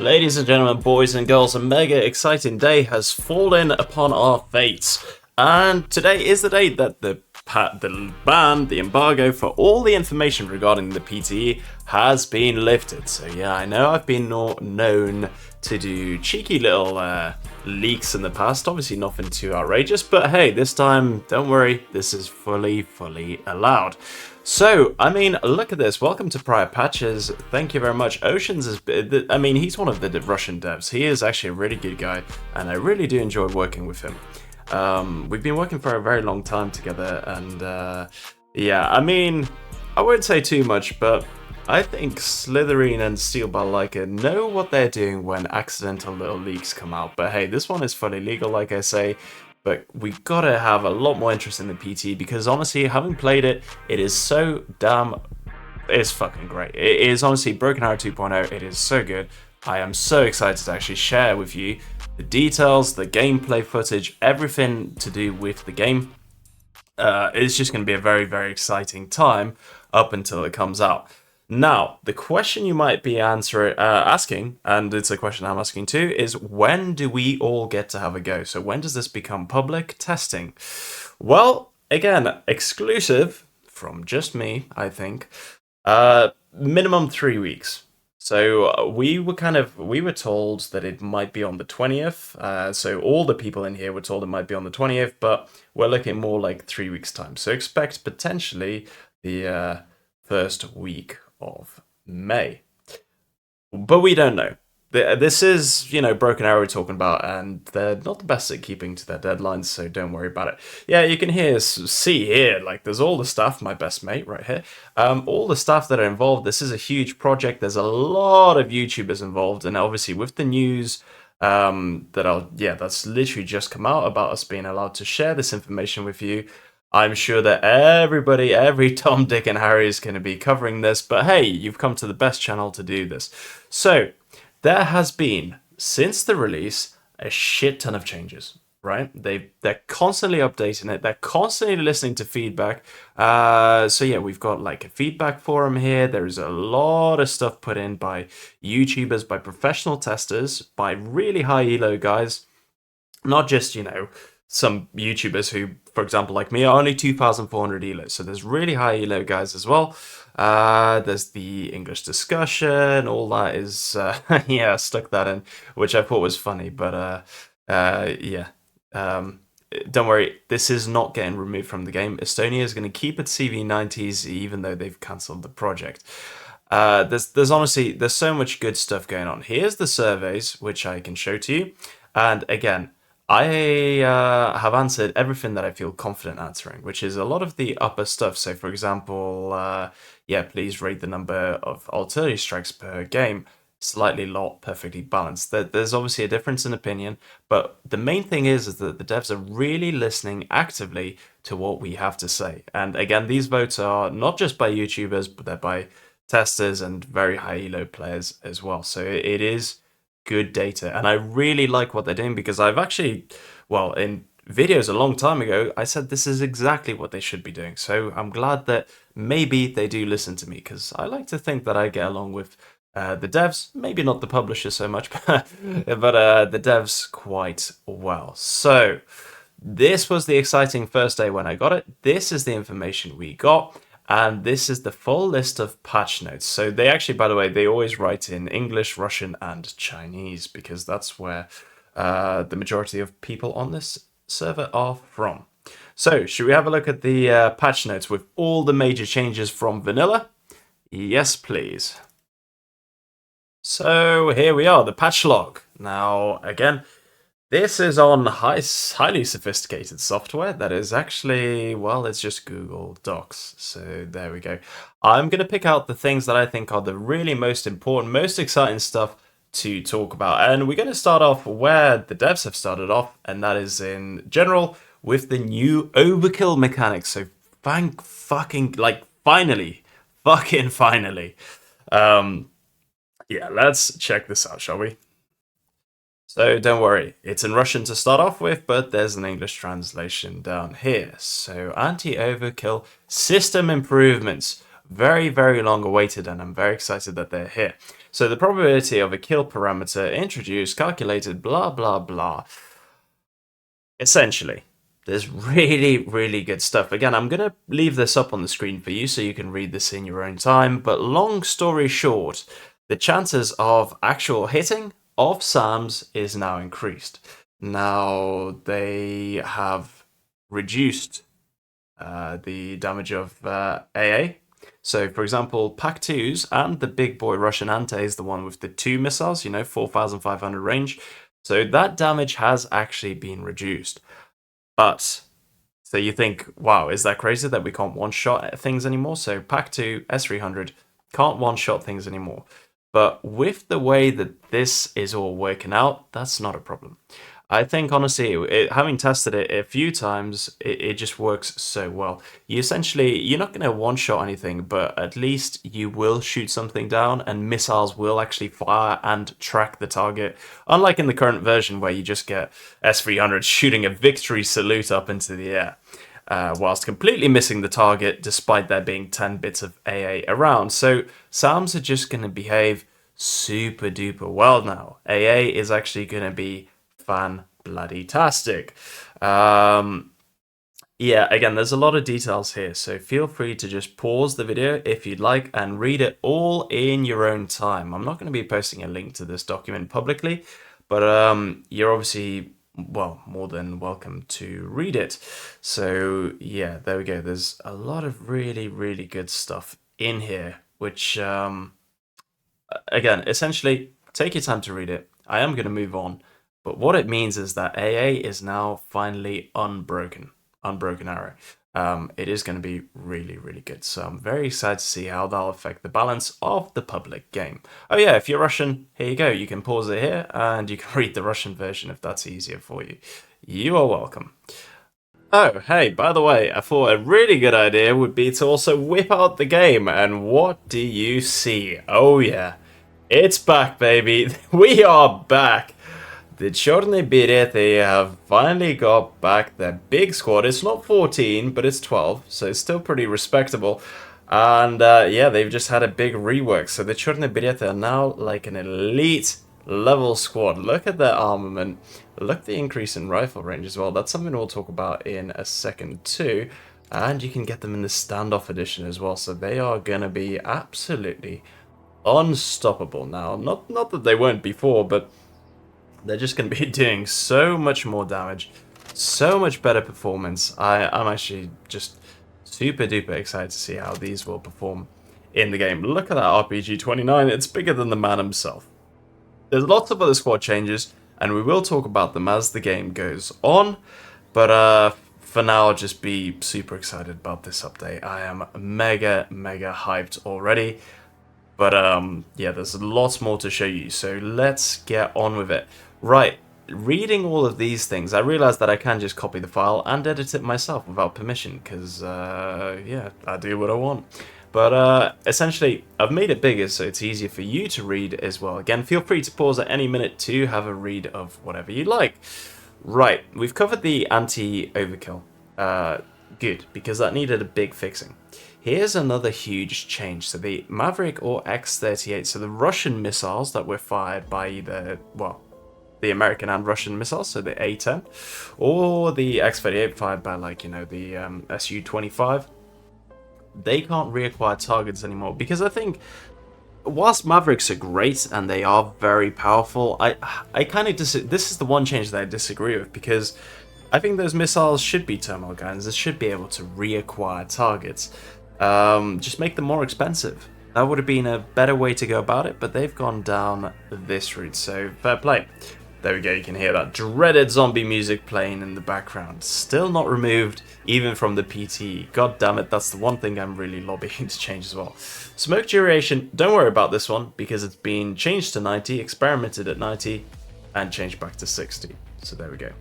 Ladies and gentlemen, boys and girls, a mega exciting day has fallen upon our fates. And today is the day that the ban, the embargo for all the information regarding the PTE has been lifted. So yeah, I know I've been known to do cheeky little leaks in the past. Obviously nothing too outrageous, but hey, this time, don't worry, this is fully allowed. So, I mean, look at this. Welcome to Prior Patches. Thank you very much. Oceans is, I mean, he's one of the Russian devs. He is actually a really good guy, and I really do enjoy working with him. We've been working for a very long time together, and yeah, I mean, I won't say too much, but I think Slytherin and Steel Balalaika know what they're doing when accidental little leaks come out. But hey, this one is fully legal, like I say. But we've got to have a lot more interest in the PT because honestly, having played it, it is so damn... It's fucking great. It is honestly Broken Arrow 2.0. It is so good. I am so excited to actually share with you the details, the gameplay footage, everything to do with the game. It's just going to be a very exciting time up until it comes out. Now, the question you might be asking, and it's a question I'm asking too, is when do we all get to have a go? So when does this become public testing? Well, again, exclusive from just me, I think. Minimum 3 weeks. So we were told that it might be on the 20th. So all the people in here were told it might be on the 20th, but we're looking more like 3 weeks time. So expect potentially the first week of May, but we don't know. This is, Broken Arrow talking about, and they're not the best at keeping to their deadlines, so don't worry about it. Yeah, you can see here, like there's all the stuff, my best mate right here, all the stuff that are involved. This is a huge project. There's a lot of YouTubers involved, and obviously with the news that's literally just come out about us being allowed to share this information with you, I'm sure that every Tom, Dick, and Harry is going to be covering this, but hey, you've come to the best channel to do this. So, there has been, since the release, a shit ton of changes, right? They're constantly updating it, they're constantly listening to feedback. So yeah, we've got like a feedback forum here, there's a lot of stuff put in by YouTubers, by professional testers, by really high elo guys, not just, some YouTubers who, for example, like me, are only 2,400 elo. So there's really high elo guys as well. There's the English discussion, all that is, yeah, stuck that in, which I thought was funny. But yeah, don't worry, this is not getting removed from the game. Estonia is going to keep its CV90s, even though they've cancelled the project. There's honestly, there's so much good stuff going on. Here's the surveys, which I can show to you. And again, I have answered everything that I feel confident answering, which is a lot of the upper stuff. So, for example, yeah, please rate the number of artillery strikes per game. Slightly lot, perfectly balanced. There's obviously a difference in opinion, but the main thing is that the devs are really listening actively to what we have to say. And again, these votes are not just by YouTubers, but they're by testers and very high elo players as well. So it is good data, and I really like what they're doing because I've actually, well, in videos a long time ago, I said this is exactly what they should be doing. So I'm glad that maybe they do listen to me, because I like to think that I get along with the devs, maybe not the publisher so much, but the devs quite well. So this was the exciting first day when I got it. This is the information we got. And this is the full list of patch notes. So they actually, by the way, they always write in English, Russian, and Chinese, because that's where the majority of people on this server are from. So should we have a look at the patch notes with all the major changes from vanilla? Yes, please. So here we are, the patch log. Now, again, this is on highly sophisticated software that is actually, well, it's just Google Docs. So there we go. I'm going to pick out the things that I think are the really most important, most exciting stuff to talk about. And we're going to start off where the devs have started off, and that is in general with the new overkill mechanics. So finally. Yeah, let's check this out, shall we? So don't worry, it's in Russian to start off with, but there's an English translation down here. So anti-overkill system improvements. very, very long awaited, and I'm very excited that they're here. So the probability of a kill parameter introduced, calculated, blah, blah, blah. Essentially, there's really, really good stuff. Again, I'm going to leave this up on the screen for you so you can read this in your own time. But long story short, the chances of actual hitting of SAMs is now increased. Now, they have reduced the damage of AA. So, for example, Pack 2s and the big boy Russian Antes, the one with the 2 missiles, 4,500 range. So that damage has actually been reduced. But, so you think, wow, is that crazy that we can't one-shot things anymore? So Pack 2, S300, can't one-shot things anymore. But with the way that this is all working out, that's not a problem. I think, honestly, having tested it a few times, it just works so well. You're not going to one-shot anything, but at least you will shoot something down, and missiles will actually fire and track the target. Unlike in the current version, where you just get S300 shooting a victory salute up into the air, whilst completely missing the target, despite there being 10 bits of AA around. So SAMs are just going to behave super duper well now. AA is actually going to be fan-bloody-tastic. Yeah, again, there's a lot of details here, so feel free to just pause the video if you'd like and read it all in your own time. I'm not going to be posting a link to this document publicly, but you're obviously, well, more than welcome to read it. So yeah, there we go. There's a lot of really, really good stuff in here, which, again, essentially, take your time to read it. I am going to move on. But what it means is that AA is now finally unbroken arrow. It is going to be really, really good. So I'm very excited to see how that'll affect the balance of the public game. Oh yeah, if you're Russian, here you go. You can pause it here and you can read the Russian version if that's easier for you. You are welcome. Oh, hey, by the way, I thought a really good idea would be to also whip out the game. And what do you see? Oh yeah, it's back, baby. We are back. The Cherniye Berets, they have finally got back their big squad. It's not 14, but it's 12, so it's still pretty respectable. And yeah, they've just had a big rework. So the Cherniye Berets are now like an elite level squad. Look at their armament. Look at the increase in rifle range as well. That's something we'll talk about in a second too. And you can get them in the standoff edition as well. So they are going to be absolutely unstoppable now. Not that they weren't before, but they're just going to be doing so much more damage, so much better performance. I'm actually just super duper excited to see how these will perform in the game. Look at that RPG-29, it's bigger than the man himself. There's lots of other squad changes, and we will talk about them as the game goes on, but for now, I'll just be super excited about this update. I am mega hyped already. But yeah, there's lots more to show you, so let's get on with it. Right, reading all of these things, I realized that I can just copy the file and edit it myself without permission, because, yeah, I do what I want. But essentially, I've made it bigger so it's easier for you to read as well. Again, feel free to pause at any minute to have a read of whatever you like. Right, we've covered the anti-overkill. Good, because that needed a big fixing. Here's another huge change. So the Maverick or X-38, so the Russian missiles that were fired by either, well, the American and Russian missiles, so the A-10, or the X-38 fired by, like, the Su-25, they can't reacquire targets anymore. Because I think, whilst Mavericks are great and they are very powerful, I kind of this is the one change that I disagree with, because I think those missiles should be terminal guns. They should be able to reacquire targets. Just make them more expensive. That would have been a better way to go about it, but they've gone down this route, so fair play. There we go, you can hear that dreaded zombie music playing in the background. Still not removed, even from the PTE. God damn it, that's the one thing I'm really lobbying to change as well. Smoke duration, don't worry about this one, because it's been changed to 90, experimented at 90, and changed back to 60. So there we go.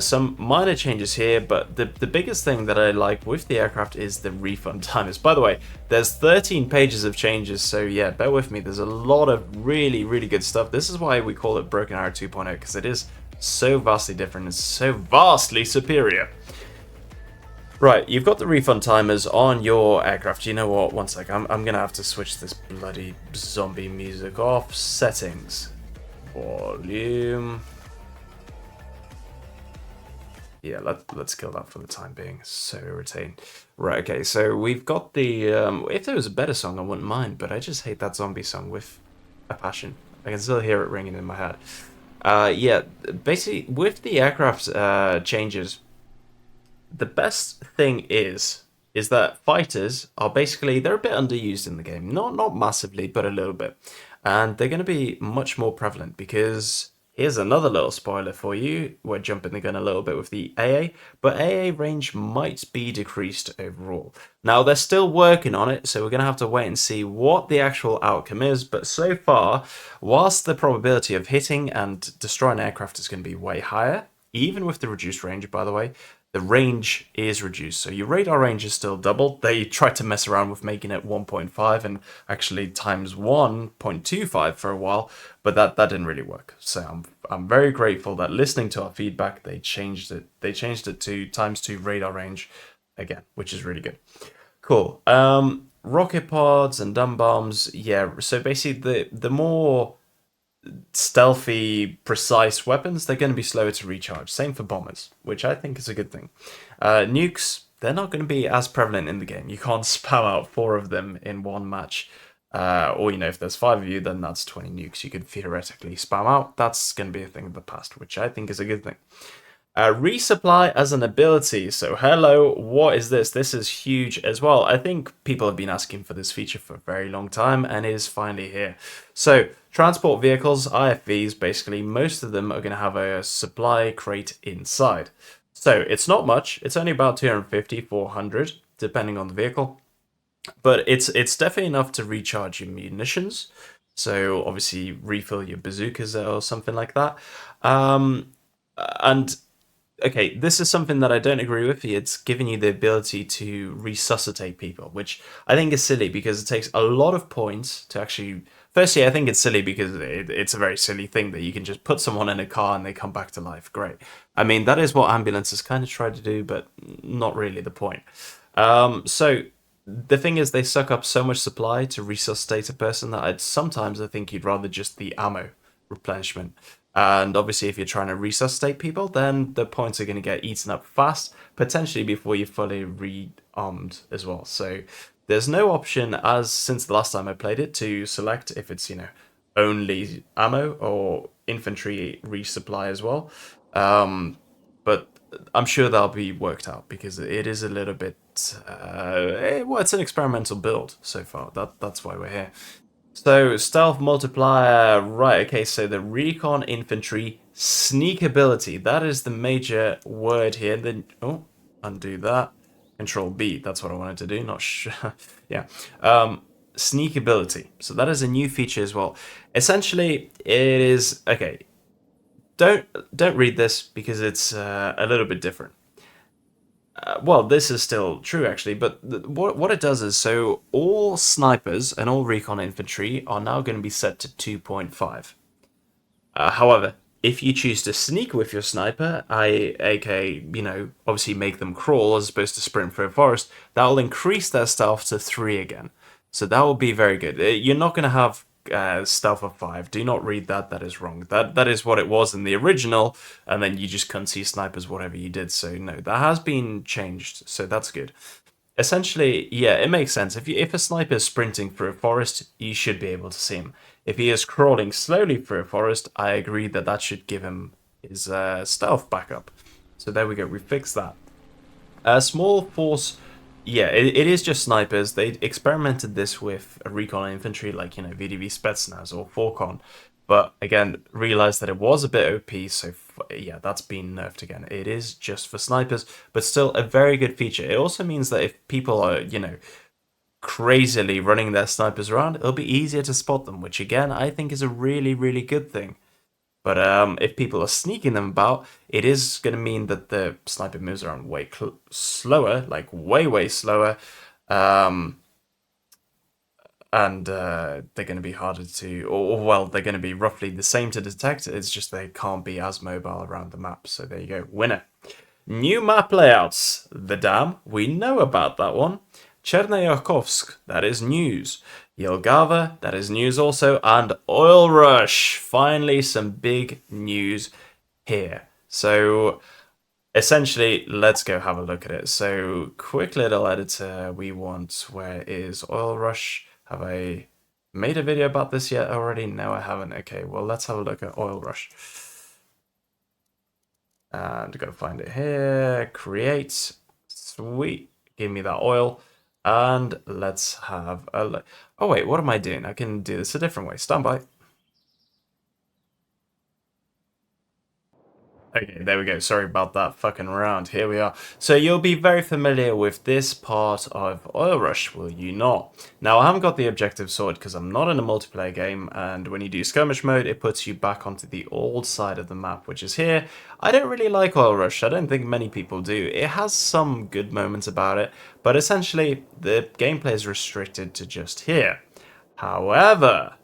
Some minor changes here, but the biggest thing that I like with the aircraft is the refund timers. By the way, there's 13 pages of changes, so yeah, bear with me. There's a lot of really good stuff. This is why we call it Broken Arrow 2.0, because it is so vastly different and so vastly superior. Right, you've got the refund timers on your aircraft. You know what? One sec. I'm gonna have to switch this bloody zombie music off. Settings. Volume. Yeah, let's kill that for the time being. So irritating. Right, okay, so we've got the if there was a better song I wouldn't mind, but I just hate that zombie song with a passion. I can still hear it ringing in my head. Yeah, basically with the aircraft changes, the best thing is that fighters are basically they're a bit underused in the game. Not massively, but a little bit. And they're going to be much more prevalent because here's another little spoiler for you. We're jumping the gun a little bit with the AA, but AA range might be decreased overall. Now they're still working on it, so we're going to have to wait and see what the actual outcome is, but so far, whilst the probability of hitting and destroying aircraft is going to be way higher, even with the reduced range, by the way, the range is reduced. So your radar range is still doubled. They tried to mess around with making it 1.5 and actually times 1.25 for a while, but that didn't really work. So I'm very grateful that listening to our feedback, they changed it. They changed it to times 2 radar range again, which is really good. Cool. Rocket pods and dumb bombs. Yeah. So basically, the more stealthy, precise weapons, they're going to be slower to recharge. Same for bombers, which I think is a good thing. Nukes, they're not going to be as prevalent in the game. You can't spam out 4 of them in one match. Or, if there's 5 of you, then that's 20 nukes you could theoretically spam out. That's going to be a thing of the past, which I think is a good thing. Resupply as an ability. So hello, what is this? This is huge as well. I think people have been asking for this feature for a very long time and it is finally here. So transport vehicles, IFVs, basically most of them are going to have a supply crate inside. So it's not much. It's only about 250, 400, depending on the vehicle. But it's definitely enough to recharge your munitions. So obviously refill your bazookas or something like that. And okay, this is something that I don't agree with. It's giving you the ability to resuscitate people, which I think is silly because it takes a lot of points to actually. Firstly, I think it's silly because it's a very silly thing that you can just put someone in a car and they come back to life. Great. I mean, that is what ambulances kind of try to do, but not really the point. So the thing is, they suck up so much supply to resuscitate a person that sometimes I think you'd rather just the ammo replenishment. And obviously, if you're trying to resuscitate people, then the points are going to get eaten up fast, potentially before you're fully rearmed as well. So there's no option, as since the last time I played it, to select if it's, only ammo or infantry resupply as well. But I'm sure that'll be worked out because it is a little bit. Well, it's an experimental build so far. That's why we're here. So, stealth multiplier, right, okay, so the recon infantry sneak ability, that is the major word here. Then, undo that. Control B, that's what I wanted to do, not yeah. Sneak ability, so that is a new feature as well. Essentially, it is, okay, don't read this because it's a little bit different. Well, this is still true actually, but what it does is so all snipers and all recon infantry are now going to be set to 2.5. However, if you choose to sneak with your sniper, aka obviously make them crawl as opposed to sprint through a forest, that will increase their stealth to 3 again. So that will be very good. You're not going to have stealth of 5. Do not read that. That is wrong. That is what it was in the original, and then you just couldn't see snipers whatever you did. So no, that has been changed. So that's good. Essentially, yeah, it makes sense. If a sniper is sprinting through a forest, you should be able to see him. If he is crawling slowly through a forest, I agree that should give him his stealth back up. So there we go. We fixed that. A small force, yeah, it is just snipers. They experimented this with a recon infantry like, VDV Spetsnaz or Forcon. But again, realized that it was a bit OP, so yeah, that's been nerfed again. It is just for snipers, but still a very good feature. It also means that if people are, crazily running their snipers around, it'll be easier to spot them, which again, I think is a really, really good thing. But if people are sneaking them about, it is going to mean that the sniper moves around way slower, like way, way slower. And they're going to be harder to, or well, they're going to be roughly the same to detect. It's just they can't be as mobile around the map. So there you go, winner. New map layouts. The Dam, we know about that one. Cherniye, that is news. Jelgava, that is news also. And Oil Rush, finally some big news here. So essentially, let's go have a look at it. So quick little editor we want. Where is Oil Rush? Have I made a video about this yet already? No, I haven't. Okay, well, let's have a look at Oil Rush. And go find it here. Create. Sweet. Give me that oil. And let's have a look. Oh, wait, what am I doing? I can do this a different way. Stand by. Okay, there we go. Sorry about that fucking around. Here we are. So you'll be very familiar with this part of Oil Rush, will you not? Now, I haven't got the objective sorted because I'm not in a multiplayer game, and when you do skirmish mode, it puts you back onto the old side of the map, which is here. I don't really like Oil Rush. I don't think many people do. It has some good moments about it, but essentially, the gameplay is restricted to just here. However,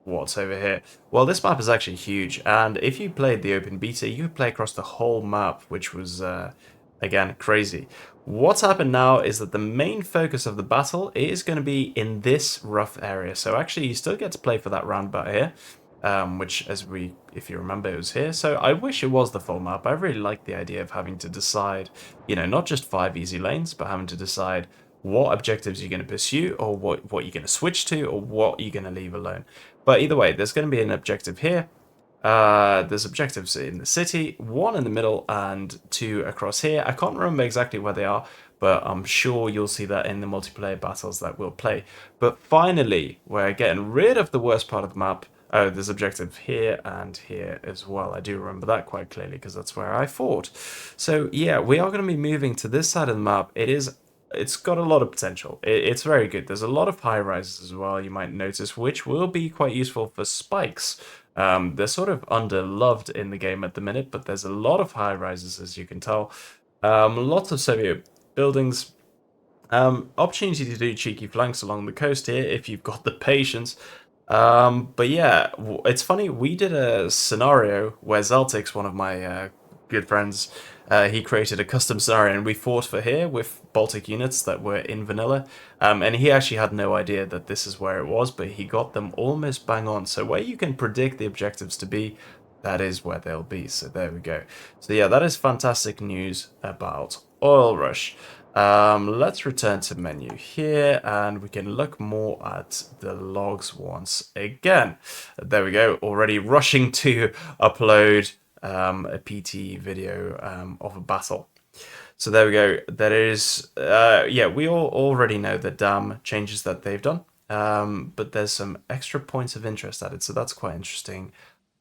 what's over here? Well, this map is actually huge, and if you played the open beta, you could play across the whole map, which was, again, crazy. What's happened now is that the main focus of the battle is going to be in this rough area. So actually, you still get to play for that roundabout here, which, if you remember, it was here. So I wish it was the full map. I really like the idea of having to decide, not just 5 easy lanes, but having to decide what objectives you're going to pursue, or what you're going to switch to, or what you're going to leave alone. But either way, there's going to be an objective here. There's objectives in the city, 1 in the middle, and 2 across here. I can't remember exactly where they are, but I'm sure you'll see that in the multiplayer battles that we'll play. But finally, we're getting rid of the worst part of the map. Oh, there's objective here and here as well. I do remember that quite clearly because that's where I fought. So yeah, we are going to be moving to this side of the map. It's got a lot of potential. It's very good. There's a lot of high rises as well, you might notice, which will be quite useful for spikes. They're sort of underloved in the game at the minute, but there's a lot of high rises, as you can tell. Lots of Soviet buildings. Opportunity to do cheeky flanks along the coast here if you've got the patience. But yeah, it's funny, we did a scenario where Zaltix, one of my good friends, he created a custom scenario, and we fought for here with Baltic units that were in vanilla, and he actually had no idea that this is where it was, but he got them almost bang on. So where you can predict the objectives to be, that is where they'll be. So there we go. So yeah, that is fantastic news about Oil Rush. Let's return to menu here, and we can look more at the logs once again. There we go, already rushing to upload a PTE video of a battle. So there we go. That is, yeah, we all already know the dam changes that they've done, but there's some extra points of interest added, so that's quite interesting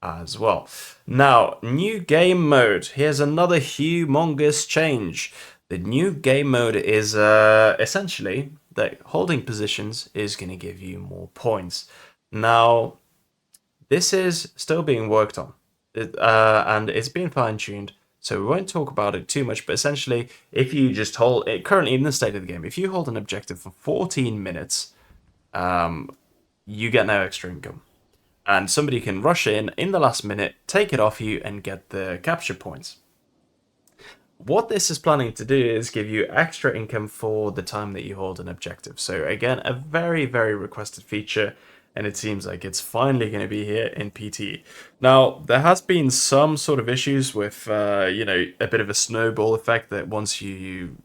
as well. Now, new game mode. Here's another humongous change. The new game mode is essentially that holding positions is going to give you more points. Now, this is still being worked on. And it's been fine-tuned, so we won't talk about it too much, but essentially, if you just hold it, currently in the state of the game, if you hold an objective for 14 minutes, you get no extra income. And somebody can rush in the last minute, take it off you, and get the capture points. What this is planning to do is give you extra income for the time that you hold an objective. So again, a very, very requested feature, and it seems like it's finally going to be here in PTE. Now, there has been some sort of issues with, a bit of a snowball effect, that once you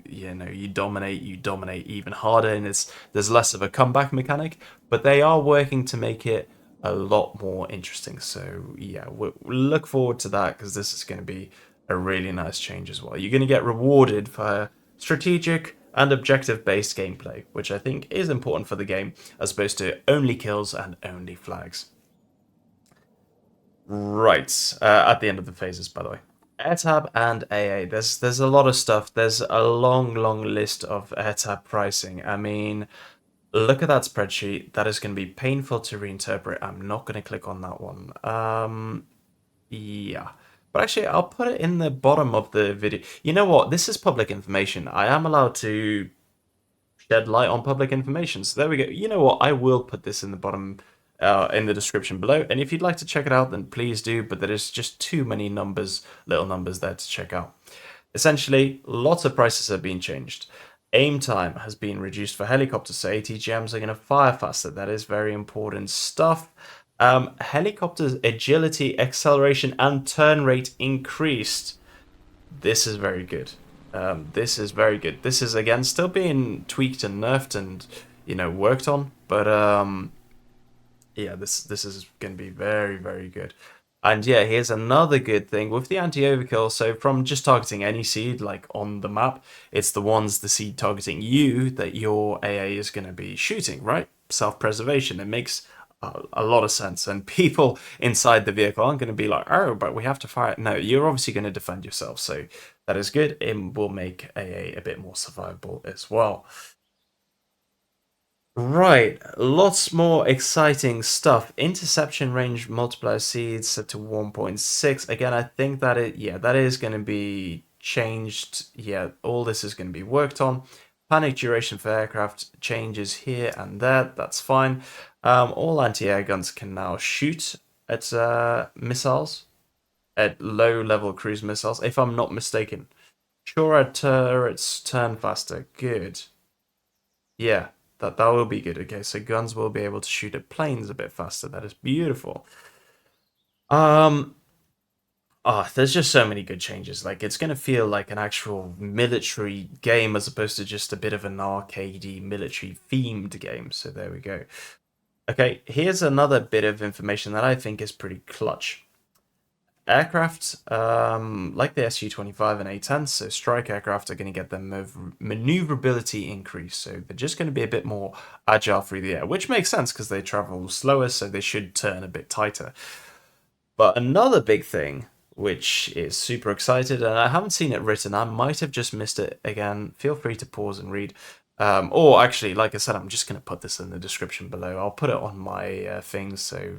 dominate even harder, and there's less of a comeback mechanic, but they are working to make it a lot more interesting. So yeah, we'll look forward to that, because this is going to be a really nice change as well. You're going to get rewarded for strategic and objective-based gameplay, which I think is important for the game, as opposed to only kills and only flags. Right, at the end of the phases, by the way. AirTab and AA, there's a lot of stuff. There's a long list of AirTab pricing. I mean, look at that spreadsheet. That is going to be painful to reinterpret. I'm not going to click on that one. Yeah. But actually, I'll put it in the bottom of the video. You know what? This is public information. I am allowed to shed light on public information. So there we go. You know what? I will put this in the bottom, in the description below. And if you'd like to check it out, then please do. But there is just too many numbers, little numbers there to check out. Essentially, lots of prices have been changed. Aim time has been reduced for helicopters, so ATGMs are going to fire faster. That is very important stuff. Helicopters' agility, acceleration, and turn rate increased. This is very good. This is very good. This is again still being tweaked and nerfed and worked on, but yeah, this is going to be very, very good. And yeah, here's another good thing with the anti-overkill. So from just targeting any seed like on the map, it's the seed targeting you that your AA is going to be shooting, right? Self-preservation. It makes a lot of sense. And people inside the vehicle aren't going to be like, oh, but we have to fire. No, you're obviously going to defend yourself. So that is good. It will make AA a bit more survivable as well. Right, lots more exciting stuff. Interception range multiplier seeds set to 1.6. Again, I think that is going to be changed. Yeah, all this is going to be worked on. Panic duration for aircraft changes here and there. That's fine. All anti-air guns can now shoot at missiles, at low-level cruise missiles, if I'm not mistaken. Sure, turrets turn faster. Good. Yeah. That will be good. Okay, so guns will be able to shoot at planes a bit faster. That is beautiful. There's just so many good changes. Like, it's gonna feel like an actual military game as opposed to just a bit of an arcadey military themed game. So there we go. Okay, here's another bit of information that I think is pretty clutch. Aircraft, like the Su-25 and A-10, so strike aircraft are going to get their maneuverability increase, so they're just going to be a bit more agile through the air, which makes sense because they travel slower, so they should turn a bit tighter. But another big thing, which is super excited, and I haven't seen it written, I might have just missed it again, feel free to pause and read. Or actually, like I said, I'm just going to put this in the description below. I'll put it on my things, so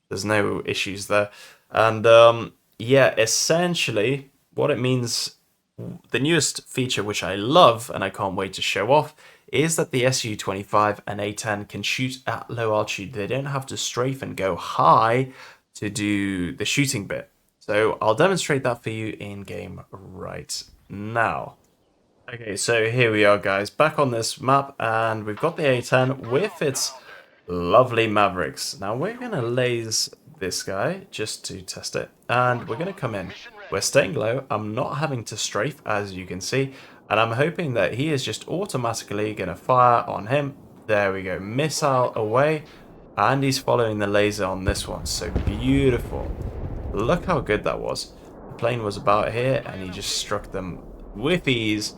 there's no issues there. And yeah, essentially, what it means, the newest feature, which I love and I can't wait to show off, is that the Su-25 and A-10 can shoot at low altitude. They don't have to strafe and go high to do the shooting bit. So I'll demonstrate that for you in game right now. Okay, so here we are, guys, back on this map, and we've got the A-10 with its lovely Mavericks. Now we're going to laze this guy just to test it, and we're going to come in. We're staying low. I'm not having to strafe, as you can see, and I'm hoping that he is just automatically going to fire on him. There we go, missile away, and he's following the laser on this one. So beautiful. Look how good that was. The plane was about here, and he just struck them with ease.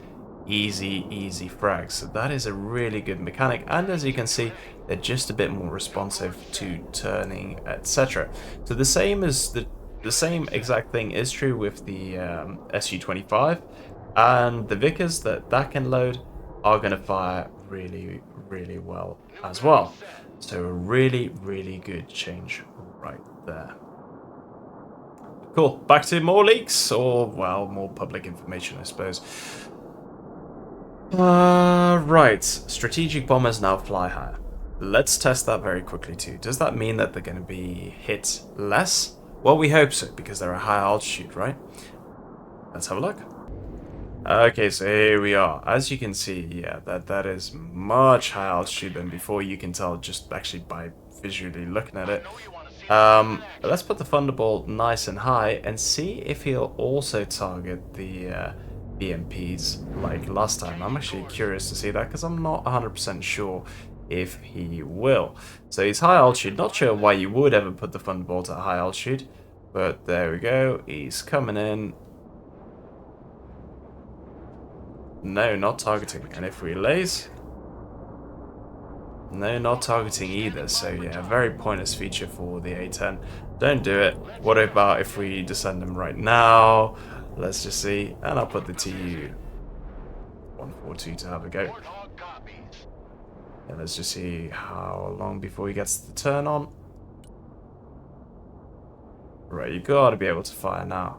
Easy frags. So that is a really good mechanic, and as you can see, they're just a bit more responsive to turning, etc. So the same exact thing is true with the Su-25, and the Vickers that can load are going to fire really well as well. So a really good change right there. Cool. Back to more leaks, or well, more public information, I suppose. Right. Strategic bombers now fly higher. Let's test that very quickly too. Does that mean that they're going to be hit less? Well, we hope so, because they're a high altitude, right? Let's have a look. Okay, so here we are. As you can see, yeah, that is much higher altitude than before. You can tell just actually by visually looking at it. Let's put the Thunderbolt nice and high and see if he'll also target the BMPs like last time. I'm actually curious to see that because I'm not 100% sure if he will. So he's high altitude. Not sure why you would ever put the Thunderbolt at high altitude, but there we go. He's coming in. No, not targeting. And if we laze, no, not targeting either. So yeah, very pointless feature for the A-10. Don't do it. What about if we descend him right now? Let's just see, and I'll put the TU 142 to have a go. And let's just see how long before he gets the turn on. Right, you gotta be able to fire now.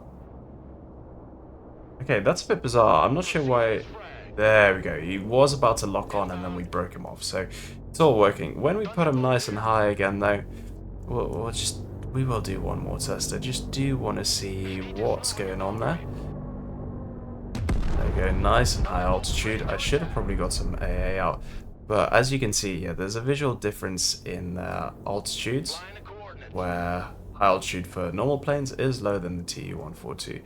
Okay, that's a bit bizarre. I'm not sure why. There we go. He was about to lock on, and then we broke him off. So it's all working. When we put him nice and high again, though, we will do one more test. I just do want to see what's going on there. There you go, nice and high altitude. I should have probably got some AA out. But as you can see, yeah, there's a visual difference in altitudes, where high altitude for normal planes is lower than the TU-142.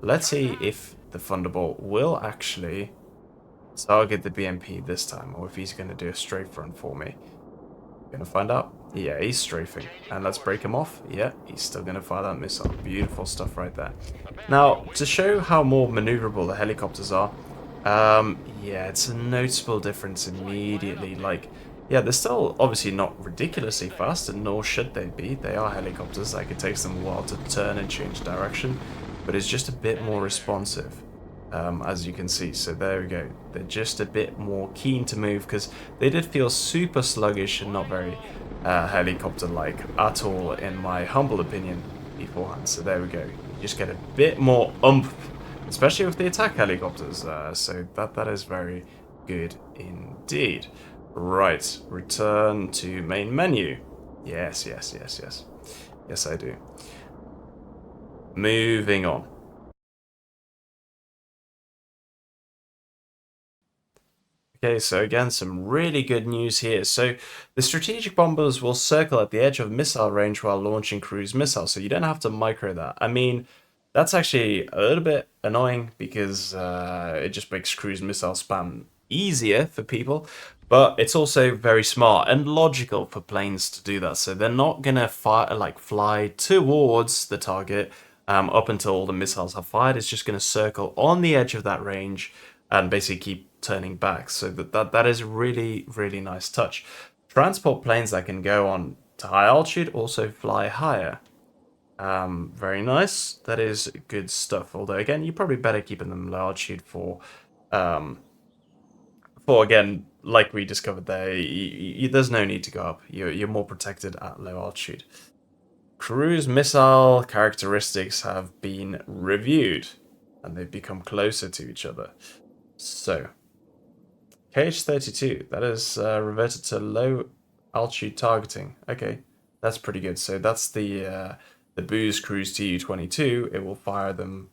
Let's see if the Thunderbolt will actually target the BMP this time, or if he's going to do a strafe run for me. Gonna find out. Yeah, he's strafing. And let's break him off. Yeah, he's still gonna fire that missile. Beautiful stuff right there. Now, to show how more maneuverable the helicopters are, yeah, it's a noticeable difference immediately. Like, yeah, they're still obviously not ridiculously fast, and nor should they be. They are helicopters. Like, it takes them a while to turn and change direction, but it's just a bit more responsive. As you can see. So there we go. They're just a bit more keen to move, because they did feel super sluggish and not very helicopter-like at all, in my humble opinion, beforehand. So there we go. You just get a bit more oomph, especially with the attack helicopters. So that is very good indeed. Right, return to main menu. Yes, yes, yes, yes. Yes, I do. Moving on. Okay, so again, some really good news here. So the strategic bombers will circle at the edge of missile range while launching cruise missiles, so you don't have to micro that. I mean, that's actually a little bit annoying, because it just makes cruise missile spam easier for people, but it's also very smart and logical for planes to do that. So they're not gonna fly towards the target up until all the missiles are fired. It's just gonna circle on the edge of that range and basically keep turning back. So that is really, really nice touch. Transport planes that can go on to high altitude also fly higher. Very nice. That is good stuff. Although again, you're probably better keeping them low altitude for again, like we discovered there, there's no need to go up. You're more protected at low altitude. Cruise missile characteristics have been reviewed, and they've become closer to each other. So, KH-32, that is reverted to low altitude targeting. Okay, that's pretty good. So that's the Booz Cruise Tu-22. It will fire them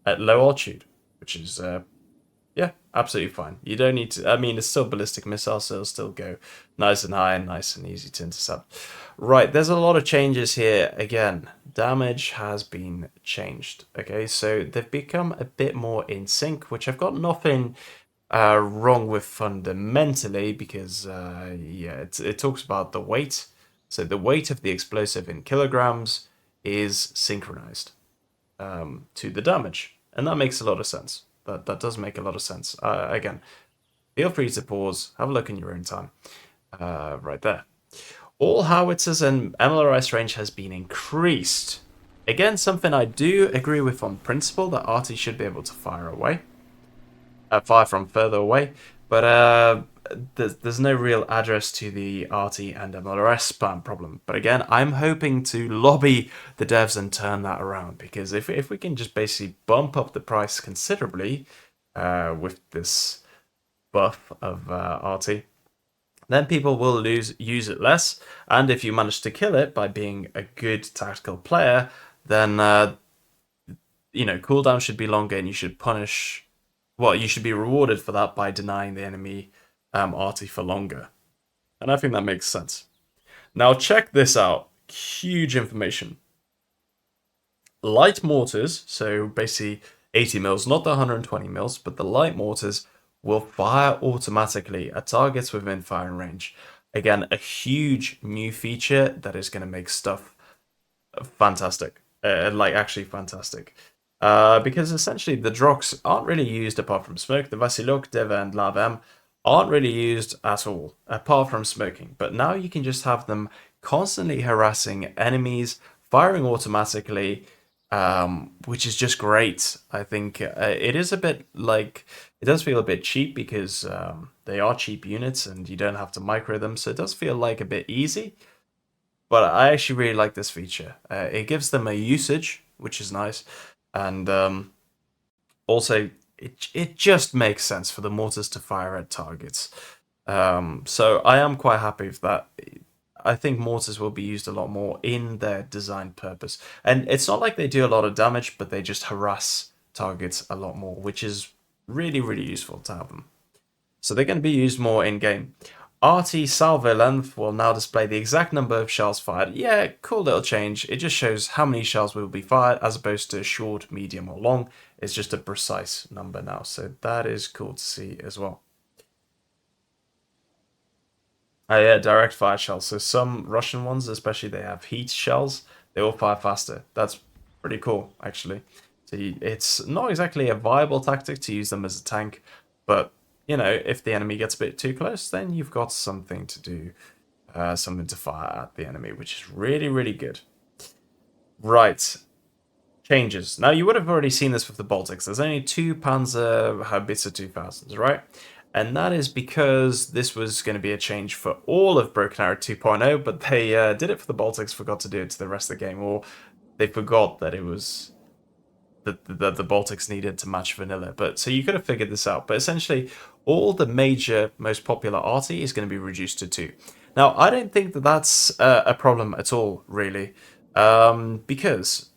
at low altitude, which is yeah, absolutely fine. You don't need to. I mean, it's still ballistic missile, so it'll still go nice and high and nice and easy to intercept. Right, there's a lot of changes here. Again, damage has been changed. Okay, so they've become a bit more in sync, which I've got nothing wrong with fundamentally, because yeah, it talks about the weight. So the weight of the explosive in kilograms is synchronized to the damage, and that makes a lot of sense. That does make a lot of sense. Again, feel free to pause, have a look in your own time. Right there. All howitzers and MLRS range has been increased. Again, something I do agree with on principle, that arty should be able to fire from further away, but there's no real address to the arty and MLRS spam problem. But again, I'm hoping to lobby the devs and turn that around, because if we can just basically bump up the price considerably with this buff of arty, then people will use it less. And if you manage to kill it by being a good tactical player, then you know, cooldown should be longer, and you should punish. Well, you should be rewarded for that by denying the enemy arty for longer. And I think that makes sense. Now check this out. Huge information. Light mortars, so basically 80 mils, not the 120 mils, but the light mortars will fire automatically at targets within firing range. Again, a huge new feature that is going to make stuff fantastic. Like, actually fantastic. Because essentially the drogs aren't really used apart from smoke. The Vasilok, Deva, and Lavem aren't really used at all, apart from smoking. But now you can just have them constantly harassing enemies, firing automatically, which is just great. I think it is a bit like, it does feel a bit cheap, because they are cheap units and you don't have to micro them, so it does feel like a bit easy. But I actually really like this feature. It gives them a usage, which is nice, and also it just makes sense for the mortars to fire at targets. So I am quite happy with that. I think mortars will be used a lot more in their design purpose. And it's not like they do a lot of damage, but they just harass targets a lot more, which is Really, really useful to have them. So they're going to be used more in game. RT salvo length will now display the exact number of shells fired. Yeah, cool little change. It just shows how many shells will be fired as opposed to short, medium, or long. It's just a precise number now. So that is cool to see as well. Oh yeah, direct fire shells. So some Russian ones, especially, they have heat shells. They all fire faster. That's pretty cool, actually. So it's not exactly a viable tactic to use them as a tank, but you know, if the enemy gets a bit too close, then you've got something to do, something to fire at the enemy, which is really, really good. Right, changes. Now you would have already seen this with the Baltics. There's only two Panzer Haubitze 2000s, right? And that is because this was going to be a change for all of Broken Arrow 2.0, but they did it for the Baltics, forgot to do it to the rest of the game, or they forgot that it was that the Baltics needed to match vanilla. But so you could have figured this out. But essentially, all the major, most popular arty is going to be reduced to 2. Now, I don't think that that's a problem at all, really, because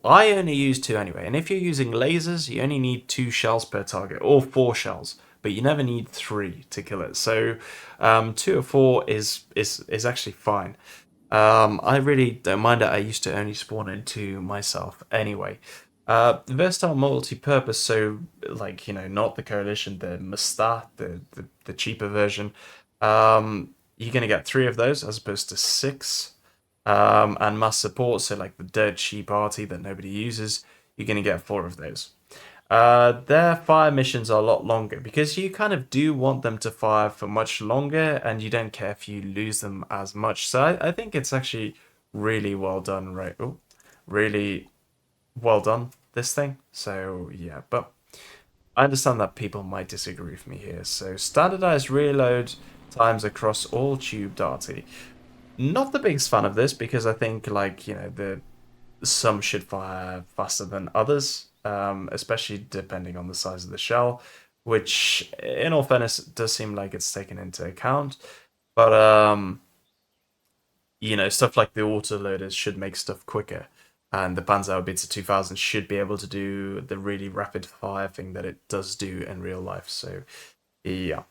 I only use 2 anyway. And if you're using lasers, you only need 2 shells per target, or 4 shells, but you never need 3 to kill it. So 2 or 4 is actually fine. I really don't mind it. I used to only spawn into myself anyway. Versatile multi-purpose, so like, you know, not the coalition, the Masta, the cheaper version. You're gonna get 3 of those as opposed to 6. And mass support, so like the dirt cheap arty that nobody uses, you're gonna get 4 of those. Their fire missions are a lot longer because you kind of do want them to fire for much longer and you don't care if you lose them as much. So I think it's actually really well done, right? Oh, really well done, this thing. So yeah, but I understand that people might disagree with me here. So standardized reload times across all tube darty. Not the biggest fan of this because I think, like, you know, some should fire faster than others, especially depending on the size of the shell, which, in all fairness, does seem like it's taken into account. But you know, stuff like the autoloaders should make stuff quicker, and the Panzerhaubitze 2000 should be able to do the really rapid fire thing that it does do in real life. So, yeah.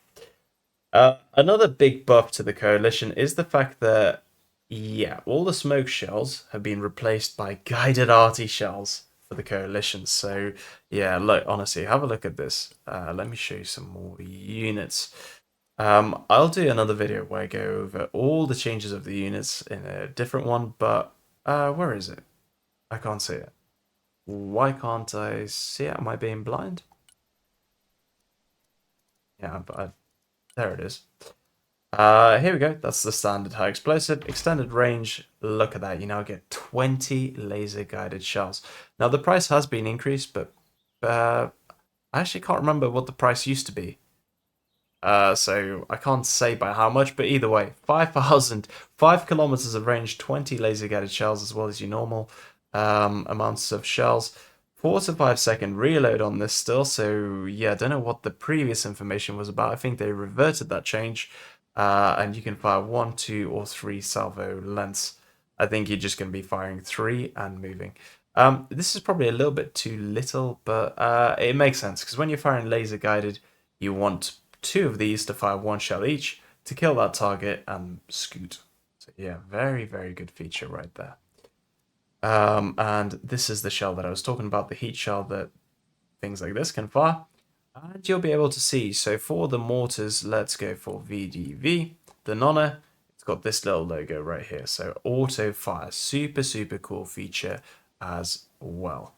Another big buff to the coalition is the fact that, yeah, all the smoke shells have been replaced by guided arty shells for the coalition. So, yeah, look, honestly, have a look at this. Let me show you some more units. I'll do another video where I go over all the changes of the units in a different one, but where is it? I can't see it. Why can't I see it? Am I being blind? Yeah, but there it is. Here we go. That's the standard high explosive. Extended range. Look at that. You now get 20 laser guided shells. Now, the price has been increased, but I actually can't remember what the price used to be. So I can't say by how much, but either way, 5,000, 5 kilometers of range, 20 laser guided shells as well as your normal amounts of shells. 4 to 5 second reload on this still, so yeah, I don't know what the previous information was about. I think they reverted that change, and you can fire 1, 2, or 3 salvo lengths. I think you're just going to be firing 3 and moving. This is probably a little bit too little, but it makes sense, because when you're firing laser guided, you want 2 of these to fire 1 shell each to kill that target and scoot. So yeah, very, very good feature right there. And this is the shell that I was talking about, the heat shell that things like this can fire. And you'll be able to see, so for the mortars, let's go for VDV. The Nonna, it's got this little logo right here, so auto fire, super, super cool feature as well.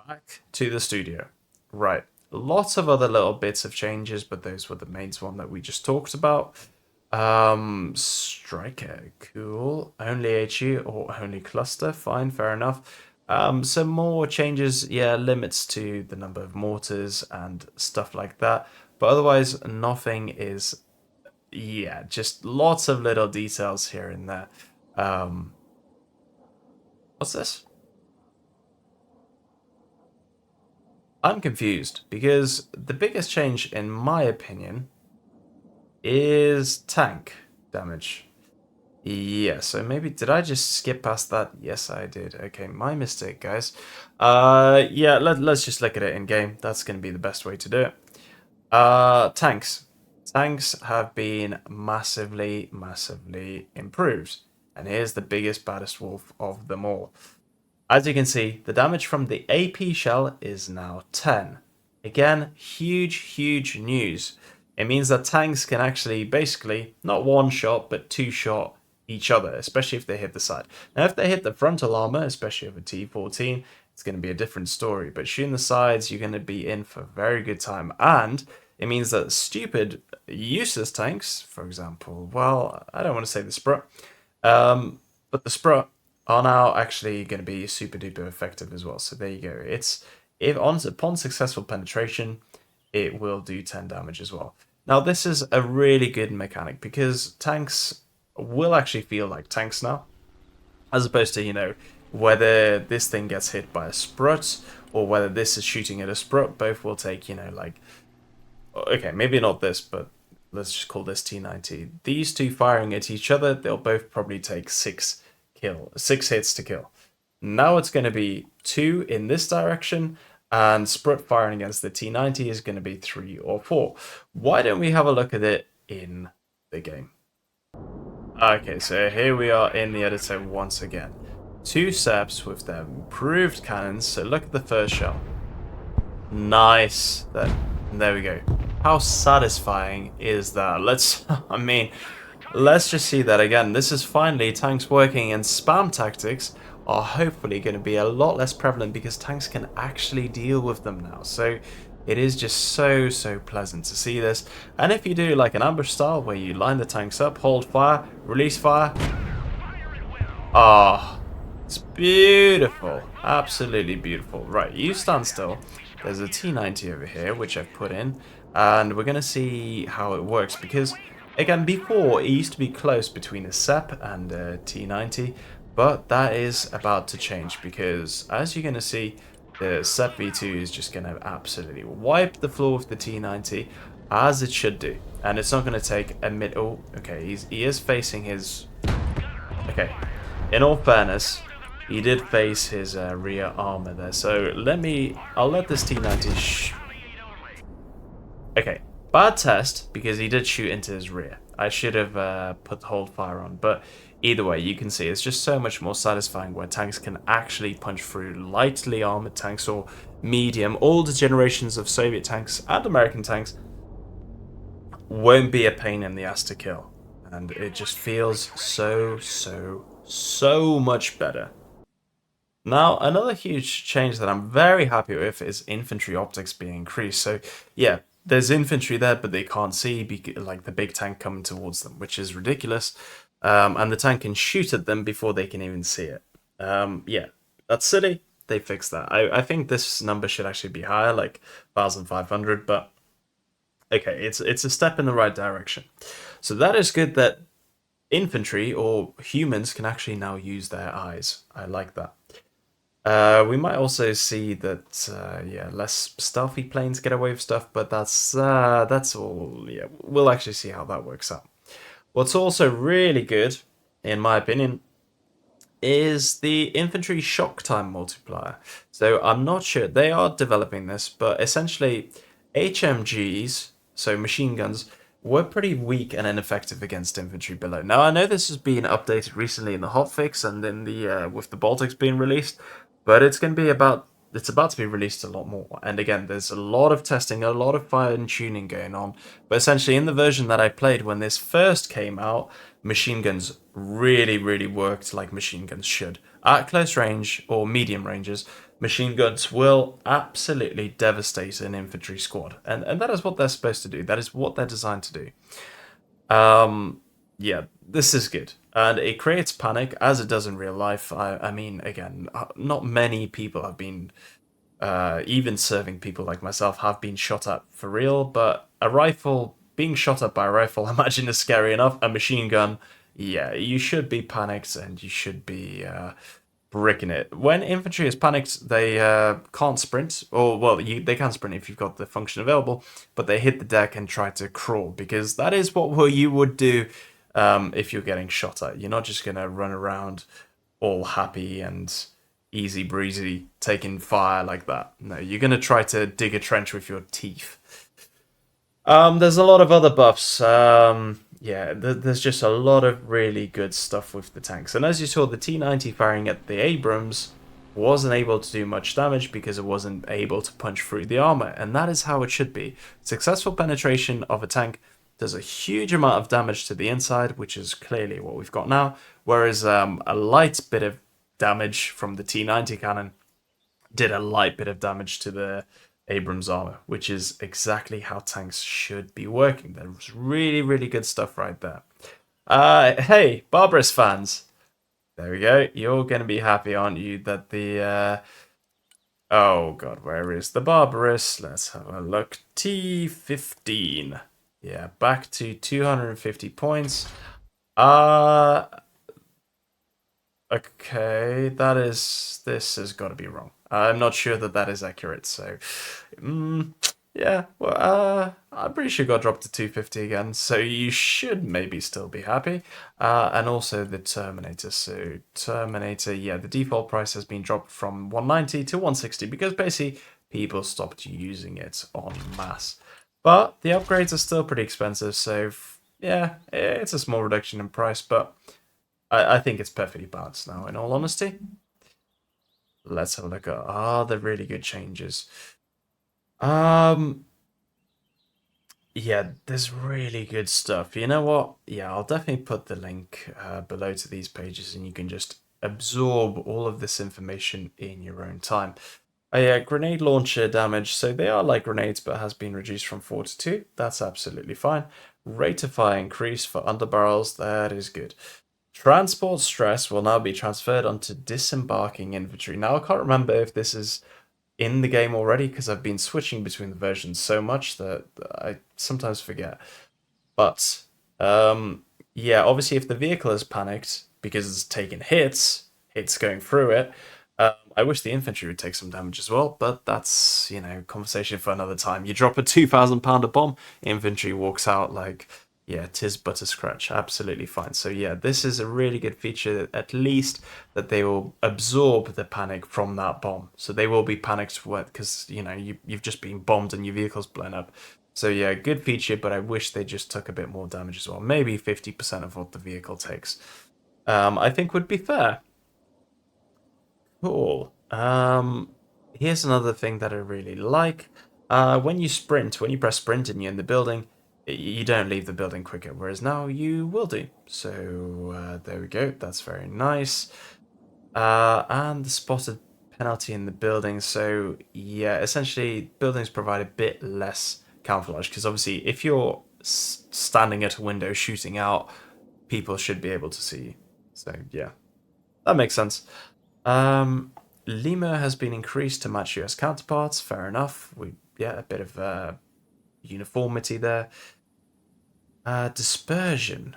Back to the studio. Right, lots of other little bits of changes, but those were the main one that we just talked about. Striker, cool. Only HU or only cluster, fine, fair enough. Some more changes, yeah, limits to the number of mortars and stuff like that. But otherwise, nothing is, yeah, just lots of little details here and there. What's this? I'm confused because the biggest change, in my opinion, is tank damage. Yeah, so maybe did I just skip past that? Yes, I did. Okay, my mistake, guys. Yeah, let's just look at it in game. That's going to be the best way to do it. Tanks. Tanks have been massively, massively improved. And here's the biggest, baddest wolf of them all. As you can see, the damage from the AP shell is now 10. Again, huge, huge news. It means that tanks can actually basically not one shot, but two shot each other, especially if they hit the side. Now, if they hit the frontal armor, especially of a T14, it's going to be a different story. But shooting the sides, you're going to be in for a very good time. And it means that stupid, useless tanks, for example, well, I don't want to say the Sprut, but the Sprut are now actually going to be super duper effective as well. So there you go. It's if upon successful penetration, it will do 10 damage as well. Now this is a really good mechanic because tanks will actually feel like tanks now, as opposed to whether this thing gets hit by a Sprut or whether this is shooting at a Sprut. Both will take like, okay, maybe not this, but let's just call this T90. These two firing at each other, they'll both probably take six hits to kill. Now it's going to be 2 in this direction, and Sprut firing against the T90 is going to be 3 or 4. Why don't we have a look at it in the game? Okay, so here we are in the editor once again. 2 Seps with their improved cannons, so look at the first shell. Nice. There we go. How satisfying is that? Let's just see that again. This is finally tanks working, and spam tactics are hopefully going to be a lot less prevalent because tanks can actually deal with them now. So it is just so pleasant to see this. And if you do like an ambush style where you line the tanks up, hold fire, release fire. Ah, it's beautiful. Absolutely beautiful. Right, you stand still. There's a T90 over here, which I've put in. And we're going to see how it works because, again, before it used to be close between a SEP and a T90, but that is about to change because, as you're going to see, the SEP V2 is just going to absolutely wipe the floor with the T90, as it should do. And it's not going to take a minute. Oh, okay, he is facing his... Okay, in all fairness, he did face his rear armor there. So I'll let this T90 okay, bad test because he did shoot into his rear. I should have put the hold fire on, but either way, you can see it's just so much more satisfying where tanks can actually punch through lightly armored tanks or medium. Older generations of Soviet tanks and American tanks won't be a pain in the ass to kill, and it just feels so much better. Now, another huge change that I'm very happy with is infantry optics being increased. So, yeah, there's infantry there, but they can't see, like the big tank coming towards them, which is ridiculous. And the tank can shoot at them before they can even see it. Yeah, that's silly. They fixed that. I think this number should actually be higher, like 1,500, but okay, it's a step in the right direction. So that is good that infantry or humans can actually now use their eyes. I like that. We might also see that, yeah, less stealthy planes get away with stuff, but that's all. Yeah, we'll actually see how that works out. What's also really good, in my opinion, is the infantry shock time multiplier. So I'm not sure they are developing this, but essentially, HMGs, so machine guns, were pretty weak and ineffective against infantry below. Now I know this has been updated recently in the hotfix and in the with the Baltics being released, but it's about to be released a lot more. And again, there's a lot of testing, a lot of fine tuning going on. But essentially, in the version that I played when this first came out, machine guns really worked like machine guns should. At close range or medium ranges, machine guns will absolutely devastate an infantry squad. And that is what they're supposed to do. That is what they're designed to do. Yeah, this is good. And it creates panic, as it does in real life. I mean, again, not many people have been, even serving people like myself, have been shot at for real, but a rifle, being shot at by a rifle, I imagine is scary enough. A machine gun, yeah, you should be panicked and you should be bricking it. When infantry is panicked, they can't sprint, or well, they can sprint if you've got the function available, but they hit the deck and try to crawl because that is what you would do if you're getting shot at. You're not just going to run around all happy and easy breezy taking fire like that. No, you're going to try to dig a trench with your teeth. There's a lot of other buffs. Yeah, there's just a lot of really good stuff with the tanks. And as you saw, the T90 firing at the Abrams wasn't able to do much damage because it wasn't able to punch through the armor, and that is how it should be. Successful penetration of a tank does a huge amount of damage to the inside, which is clearly what we've got now, whereas a light bit of damage from the T90 cannon did a light bit of damage to the Abrams armor, which is exactly how tanks should be working. That was really, really good stuff right there. Hey, Barbarous fans. There we go. You're going to be happy, aren't you, that the... Oh, God, where is the Barbarous? Let's have a look. T15. Yeah, back to 250 points. Okay, this has got to be wrong. I'm not sure that that is accurate, so... yeah, well, I'm pretty sure it got dropped to 250 again, so you should maybe still be happy. And also the Terminator. So Terminator, yeah, the default price has been dropped from 190 to 160 because basically people stopped using it en masse. But the upgrades are still pretty expensive, so yeah, it's a small reduction in price, but I think it's perfectly balanced now, in all honesty. Let's have a look at the really good changes. Yeah, there's really good stuff. You know what? Yeah, I'll definitely put the link below to these pages, and you can just absorb all of this information in your own time. Yeah, grenade launcher damage. So they are like grenades, but has been reduced from 4 to 2. That's absolutely fine. Rate of fire increase for underbarrels. That is good. Transport stress will now be transferred onto disembarking infantry. Now, I can't remember if this is in the game already because I've been switching between the versions so much that I sometimes forget. But yeah, obviously, if the vehicle is panicked because it's taking hits going through it, I wish the infantry would take some damage as well, but that's, conversation for another time. You drop a 2,000-pounder bomb, infantry walks out like, yeah, tis but a scratch. Absolutely fine. So yeah, this is a really good feature, at least that they will absorb the panic from that bomb. So they will be panicked because, you've just been bombed and your vehicle's blown up. So yeah, good feature, but I wish they just took a bit more damage as well. Maybe 50% of what the vehicle takes. I think would be fair. Cool. Here's another thing that I really like. When you sprint, when you press sprint and you're in the building, you don't leave the building quicker, whereas now you will do. So there we go. That's very nice. And the spotted penalty in the building. So yeah, essentially buildings provide a bit less camouflage because obviously if you're standing at a window shooting out, people should be able to see you. So yeah, that makes sense. Lima has been increased to match US counterparts. Fair enough. A bit of uniformity there. Dispersion.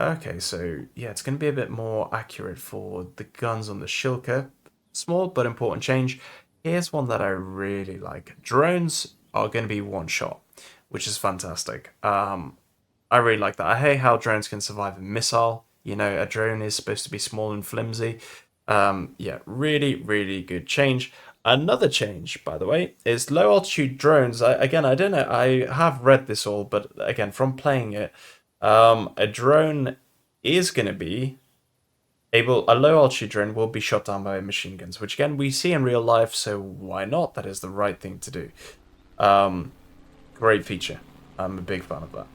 Okay, so yeah, it's going to be a bit more accurate for the guns on the Shilka. Small but important change. Here's one that I really like. Drones are going to be one shot, which is fantastic. I really like that. I hate how drones can survive a missile. A drone is supposed to be small and flimsy. Yeah, really, really good change. Another change, by the way, is low altitude drones. I don't know. I have read this all, but again, from playing it, a drone is going to be a low altitude drone will be shot down by machine guns, which again we see in real life. So why not? That is the right thing to do. Great feature. I'm a big fan of that.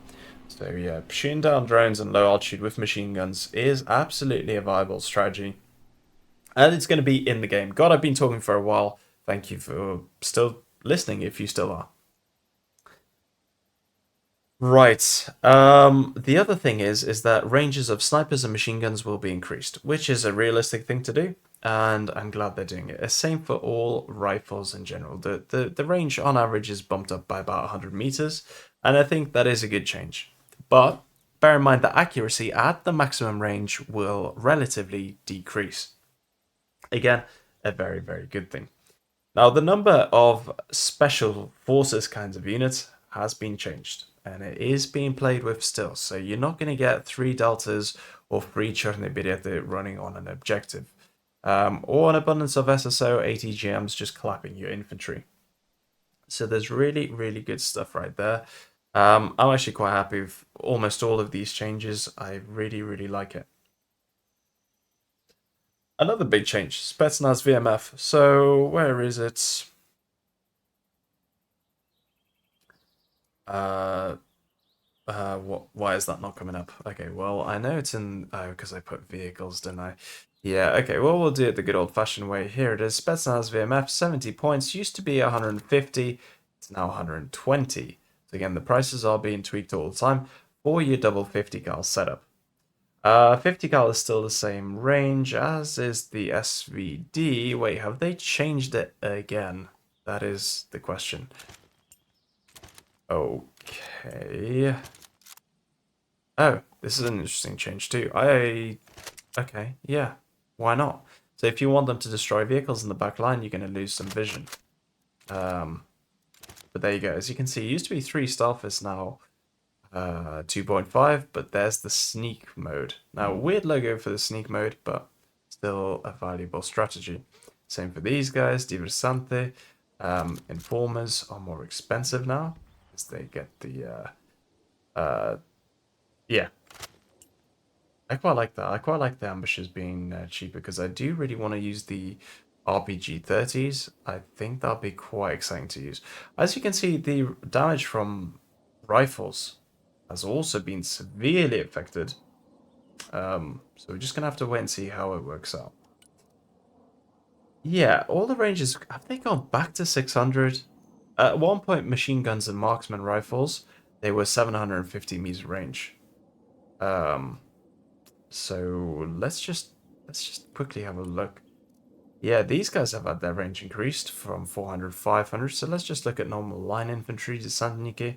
So yeah, shooting down drones and low altitude with machine guns is absolutely a viable strategy. And it's going to be in the game. God, I've been talking for a while. Thank you for still listening, if you still are. Right. The other thing is that ranges of snipers and machine guns will be increased, which is a realistic thing to do, and I'm glad they're doing it. Same for all rifles in general. The range on average is bumped up by about 100 meters, and I think that is a good change. But bear in mind that accuracy at the maximum range will relatively decrease. Again, a very, very good thing. Now, the number of special forces kinds of units has been changed. and it is being played with still. So you're not going to get 3 deltas or 3 Cherniye Berets running on an objective. Or an abundance of SSO 80 GMs just clapping your infantry. So there's really, really good stuff right there. I'm actually quite happy with almost all of these changes. I really, really like it. Another big change, Spetsnaz VMF. So where is it? Uh, why is that not coming up? Okay, well, I know it's in, oh, because I put vehicles, didn't I? Yeah, okay, well, we'll do it the good old-fashioned way. Here it is, Spetsnaz VMF, 70 points, used to be 150, it's now 120. So again, the prices are being tweaked all the time for your double 50 cal setup. 50 cal is still the same range as is the SVD. Wait, have they changed it again? That is the question. Okay. Oh, this is an interesting change too. Okay, yeah, why not? So if you want them to destroy vehicles in the back line, you're going to lose some vision. But there you go. As you can see, it used to be 3 stealth, it's now 2.5, but there's the sneak mode. Now, weird logo for the sneak mode, but still a valuable strategy. Same for these guys, Diversante. Informers are more expensive now, as they get the, yeah. I quite like that. I quite like the ambushes being cheaper, because I do really want to use the RPG 30s. I think that'll be quite exciting to use. As you can see, the damage from rifles has also been severely affected. So we're just gonna have to wait and see how it works out. Yeah, all the ranges, have they gone back to 600? At one point, machine guns and marksman rifles, they were 750 meters range. So let's just quickly have a look. Yeah, these guys have had their range increased from 400, 500. So let's just look at normal line infantry, desantniki.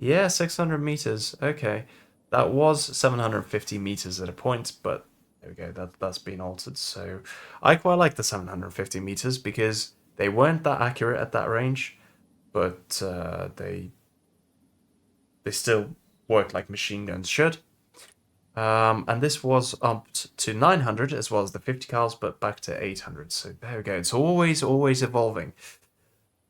Yeah, 600 meters. Okay. That was 750 meters at a point, but there we go. That's been altered. So I quite like the 750 meters because they weren't that accurate at that range, but they still work like machine guns should. And this was upped to 900 as well as the 50 cals, but back to 800. So there we go. It's always evolving.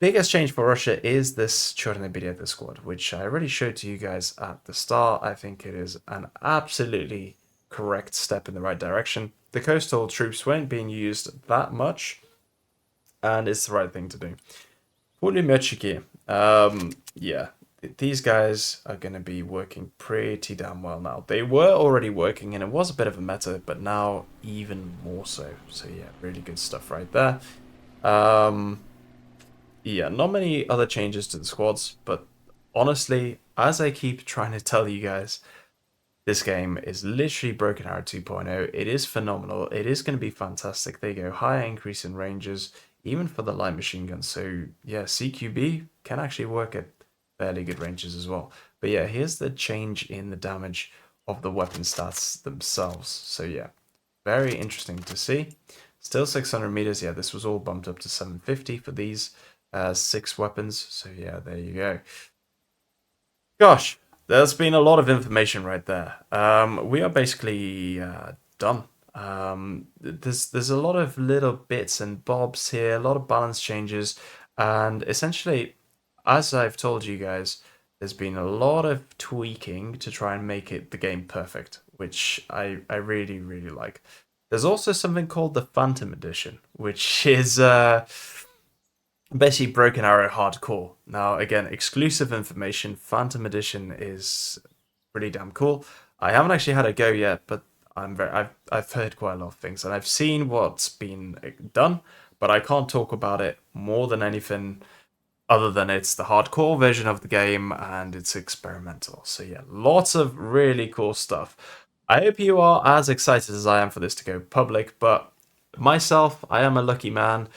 Biggest change for Russia is this Cherniye Berets squad, which I already showed to you guys at the start. I think it is an absolutely correct step in the right direction. The coastal troops weren't being used that much, and it's the right thing to do. Pulemyotchiki. Yeah, these guys are going to be working pretty damn well now. They were already working, and it was a bit of a meta, but now even more so. So yeah, really good stuff right there. Yeah, not many other changes to the squads, but honestly, as I keep trying to tell you guys, this game is literally Broken Arrow 2.0. It is phenomenal. It is going to be fantastic. They go higher increase in ranges, even for the light machine guns. So yeah, CQB can actually work at fairly good ranges as well. But yeah, here's the change in the damage of the weapon stats themselves. So yeah, very interesting to see. Still 600 meters. Yeah, this was all bumped up to 750 for these 6 weapons. So yeah, there you go. Gosh, there's been a lot of information right there. We are basically done. There's a lot of little bits and bobs here, a lot of balance changes, and essentially, as I've told you guys, there's been a lot of tweaking to try and make it the game perfect, which I really, really like. There's also something called the Phantom Edition, which is basically Broken Arrow Hardcore. Now, again, exclusive information. Phantom Edition is pretty damn cool. I haven't actually had a go yet, but I've heard quite a lot of things, and I've seen what's been done, but I can't talk about it more than anything other than it's the hardcore version of the game and it's experimental. So yeah, lots of really cool stuff. I hope you are as excited as I am for this to go public, but myself, I am a lucky man.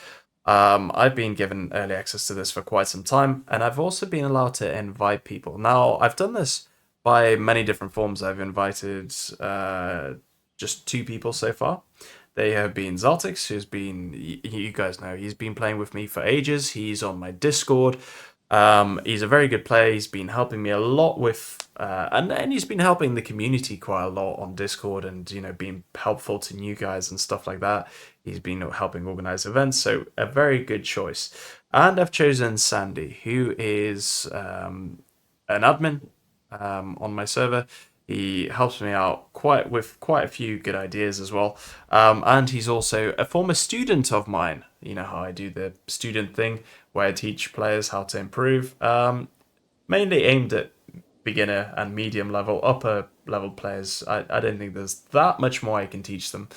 I've been given early access to this for quite some time, and I've also been allowed to invite people. Now, I've done this by many different forms. I've invited just 2 people so far. They have been Zaltix, who's been, you guys know, he's been playing with me for ages. He's on my Discord. He's a very good player. He's been helping me a lot with, and he's been helping the community quite a lot on Discord, and being helpful to new guys and stuff like that. He's been helping organize events, so a very good choice. And I've chosen Sandy, who is an admin on my server. He helps me out with quite a few good ideas as well. And he's also a former student of mine. You know how I do the student thing where I teach players how to improve. Mainly aimed at beginner and medium level, upper level players. I don't think there's that much more I can teach them.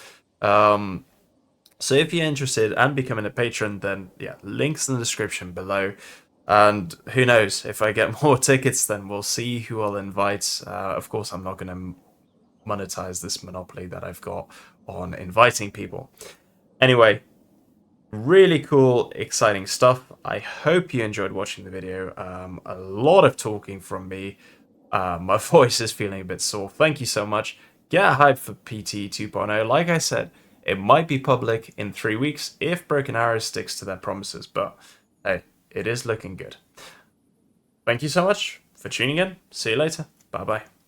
So if you're interested and becoming a patron, then yeah, links in the description below. And who knows, if I get more tickets, then we'll see who I'll invite. Of course, I'm not going to monetize this monopoly that I've got on inviting people. Anyway, really cool, exciting stuff. I hope you enjoyed watching the video. A lot of talking from me. My voice is feeling a bit sore. Thank you so much. Get hyped for PTE 2.0. Like I said, it might be public in 3 weeks if Broken Arrow sticks to their promises, but hey, it is looking good. Thank you so much for tuning in. See you later. Bye bye.